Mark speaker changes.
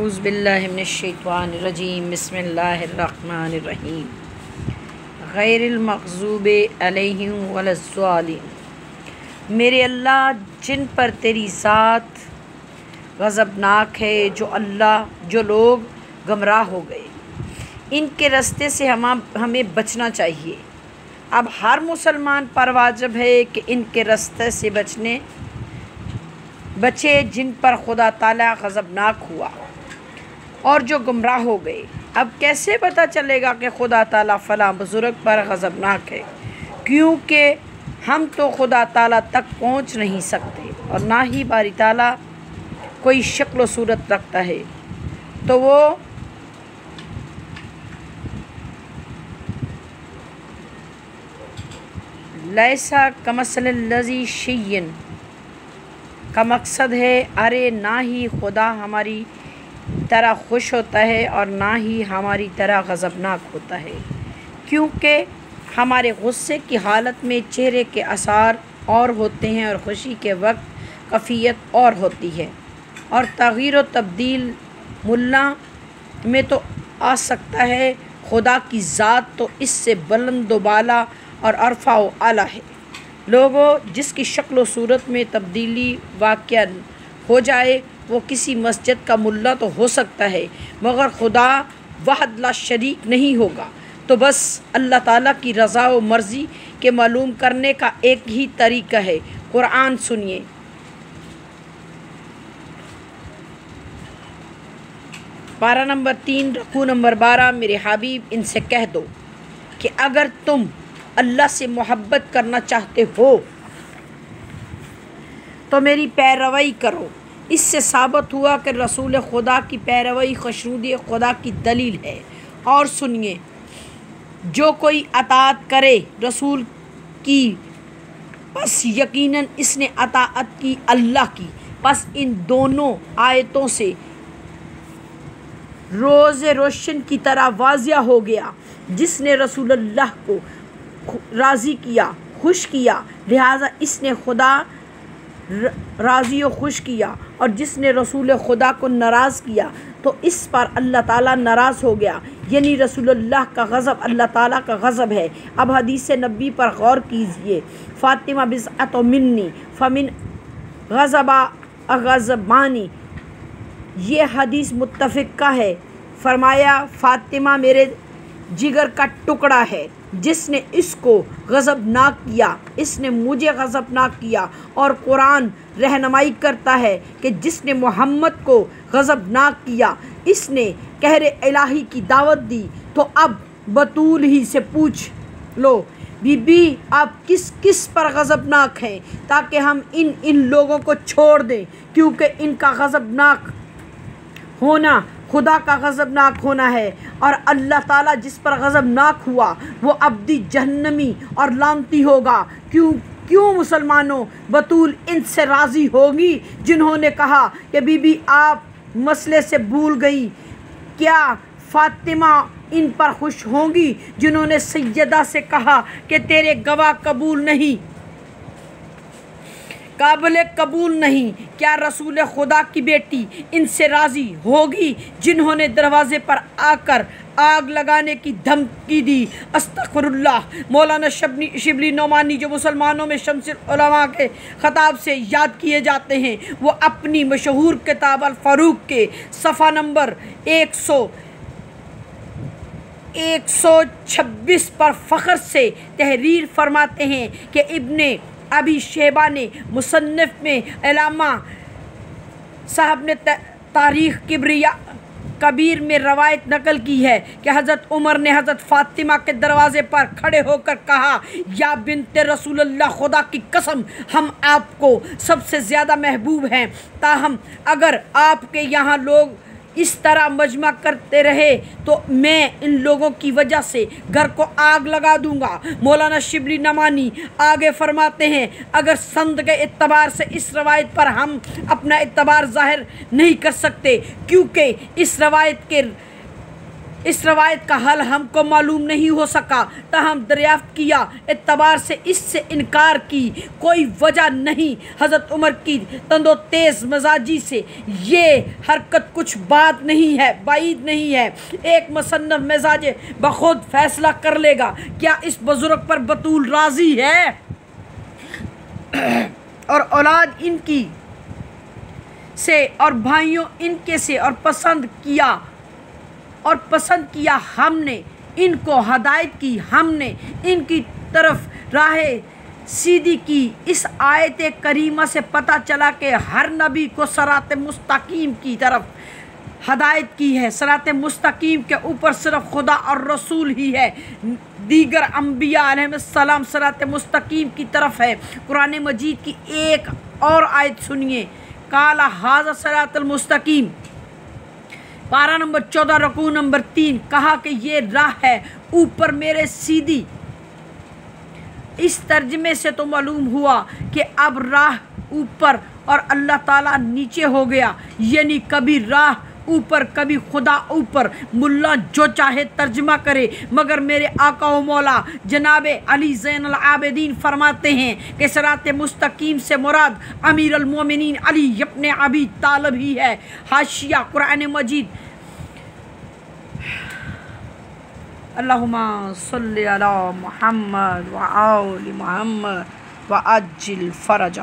Speaker 1: اعوذ باللہ من الشیطان الرجیم بسم اللہ الرحمن الرحیم غیر المغضوب علیہم ولا الضالین۔ میرے اللہ جن پر تیری ذات غضبناک ہے، جو لوگ گمراہ ہو گئے، ان کے رستے سے ہمیں بچنا چاہیے۔ اب ہر مسلمان پر واجب ہے کہ ان کے رستے سے بچے جن پر خدا تعالیٰ غضبناک ہوا اور جو گمراہ ہو گئے۔ اب کیسے پتہ چلے گا کہ خدا تعالیٰ فلاں بزرگ پر غضبناک ہے؟ کیونکہ ہم تو خدا تعالیٰ تک پہنچ نہیں سکتے اور نہ ہی باری تعالیٰ کوئی شکل و صورت رکھتا ہے، تو وہ لیسا کمثل الذی شیء کا مقصد ہے ارے نہ ہی خدا ہماری طرح خوش ہوتا ہے اور نہ ہی ہماری طرح غضبناک ہوتا ہے، کیونکہ ہمارے غصے کی حالت میں چہرے کے آثار اور ہوتے ہیں اور خوشی کے وقت کیفیت اور ہوتی ہے، اور تغیر و تبدیل ملا میں تو آ سکتا ہے، خدا کی ذات تو اس سے بلند و بالا اور عرفہ و اعلیٰ ہے۔ لوگوں، جس کی شکل و صورت میں تبدیلی واقع ہو جائے وہ کسی مسجد کا ملا تو ہو سکتا ہے، مگر خدا وحد لا شریک نہیں ہوگا۔ تو بس اللہ تعالیٰ کی رضا و مرضی کے معلوم کرنے کا ایک ہی طریقہ ہے۔ قرآن سنیے۔ پارہ نمبر 3 رکوع نمبر 12۔ میرے حبیب ان سے کہہ دو کہ اگر تم اللہ سے محبت کرنا چاہتے ہو تو میری پیروی کرو۔ اس سے ثابت ہوا کہ رسول خدا کی پیروی خشنودی خدا کی دلیل ہے۔ اور سنیے، جو کوئی اطاعت کرے رسول کی پس یقیناً اس نے اطاعت کی اللہ کی۔ پس ان دونوں آیتوں سے روز روشن کی طرح واضح ہو گیا، جس نے رسول اللہ کو راضی کیا، خوش کیا، لہٰذا اس نے خدا راضی و خوش کیا، اور جس نے رسول خدا کو ناراض کیا تو اس پر اللہ تعالیٰ ناراض ہو گیا، یعنی رسول اللہ کا غضب اللہ تعالیٰ کا غضب ہے۔ اب حدیث نبی پر غور کیجیے۔ فاطمہ بضعۃ منی فمن غضب غضبانی، یہ حدیث متفقہ ہے۔ فرمایا فاطمہ میرے جگر کا ٹکڑا ہے، جس نے اس کو غضبناک کیا اس نے مجھے غضبناک کیا، اور قرآن رہنمائی کرتا ہے کہ جس نے محمد کو غضبناک کیا اس نے قہر الہی کی دعوت دی۔ تو اب بطول ہی سے پوچھ لو بی بی آپ کس پر غضبناک ہیں، تاکہ ہم ان لوگوں کو چھوڑ دیں، کیونکہ ان کا غضبناک ہونا خدا کا غضبناک ہونا ہے، اور اللہ تعالیٰ جس پر غضبناک ہوا وہ ابدی جہنمی اور لعنتی ہوگا۔ کیوں مسلمانوں بطول ان سے راضی ہوگی جنہوں نے کہا کہ بی بی آپ مسئلے سے بھول گئی؟ کیا فاطمہ ان پر خوش ہوں گی جنہوں نے سیدہ سے کہا کہ تیرے گواہ قابل قبول نہیں؟ کیا رسول خدا کی بیٹی ان سے راضی ہوگی جنہوں نے دروازے پر آ کر آگ لگانے کی دھمکی دی؟ استغفر اللہ۔ مولانا شبلی نعمانی جو مسلمانوں میں شمس العلماء کے خطاب سے یاد کیے جاتے ہیں، وہ اپنی مشہور کتاب الفاروق کے صفحہ نمبر 126 پر فخر سے تحریر فرماتے ہیں کہ ابن ابی شیبہ نے مصنف میں علامہ صاحب نے تاریخ کبیر میں روایت نقل کی ہے کہ حضرت عمر نے حضرت فاطمہ کے دروازے پر کھڑے ہو کر کہا، یا بنت رسول اللہ، خدا کی قسم ہم آپ کو سب سے زیادہ محبوب ہیں، تاہم اگر آپ کے یہاں لوگ اس طرح مجمع کرتے رہے تو میں ان لوگوں کی وجہ سے گھر کو آگ لگا دوں گا۔ مولانا شبلی نعمانی آگے فرماتے ہیں، اگر سند کے اعتبار سے اس روایت پر ہم اپنا اعتبار ظاہر نہیں کر سکتے، کیونکہ اس روایت کے اس روایت کا حل ہم کو معلوم نہیں ہو سکا، تاہم دریافت کیا اعتبار سے اس سے انکار کی کوئی وجہ نہیں۔ حضرت عمر کی تند و تیز مزاجی سے یہ حرکت کچھ بعید نہیں ہے۔ ایک مصنف مزاج بخود فیصلہ کر لے گا کیا اس بزرگ پر بطول راضی ہے اور اولاد ان کی سے اور بھائیوں ان کے سے اور پسند کیا ہم نے ان کو ہدایت کی، ہم نے ان کی طرف راہ سیدھی کی۔ اس آیت کریمہ سے پتہ چلا کہ ہر نبی کو صراط مستقیم کی طرف ہدایت کی ہے۔ صراط مستقیم کے اوپر صرف خدا اور رسول ہی ہے، دیگر انبیاء علیہ السلام صراط مستقیم کی طرف ہے۔ قرآن مجید کی ایک اور آیت سنیے، قال ھذا صراط المستقیم، پارہ نمبر 14 رکوع نمبر 3، کہا کہ یہ راہ ہے اوپر میرے سیدھی۔ اس ترجمے سے تو معلوم ہوا کہ اب راہ اوپر اور اللہ تعالیٰ نیچے ہو گیا، یعنی کبھی راہ اوپر کبھی خدا اوپر۔ ملا جو چاہے ترجمہ کرے، مگر میرے آقا و مولا جناب علی زین العابدین فرماتے ہیں کہ صراط مستقیم سے مراد امیر المومنین علی ابن ابی طالب ہی ہے۔ حاشیہ قرآن مجید۔ اللہم صلی علی محمد وآل محمد وعجل فرجہ۔